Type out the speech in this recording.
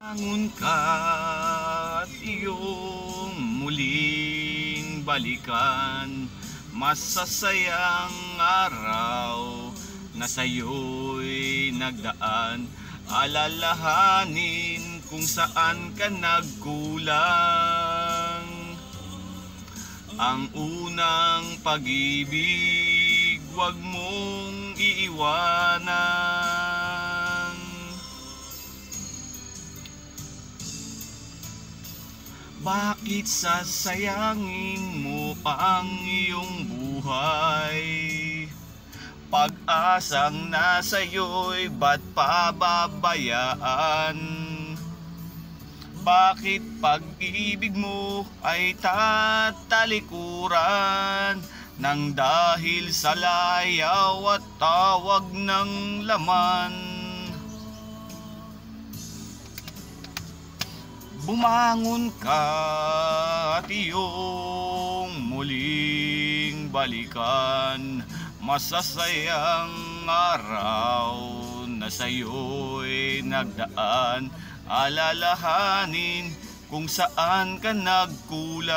Bangon ka at iyong muling balikan, masasayang araw na sa'yo'y nagdaan. Alalahanin kung saan ka nagkulang. Ang unang pag-ibig, huwag mong iiwanan. Bakit sasayangin mo ang iyong buhay? Pag-asang nasa'yo'y ba't pababayaan? Bakit pag-ibig mo ay tatalikuran nang dahil sa layaw at tawag ng laman? Bumangon ka at iyong muling balikan, masasayang araw na sa'yo'y nagdaan. Alalahanin kung saan ka nagkulang.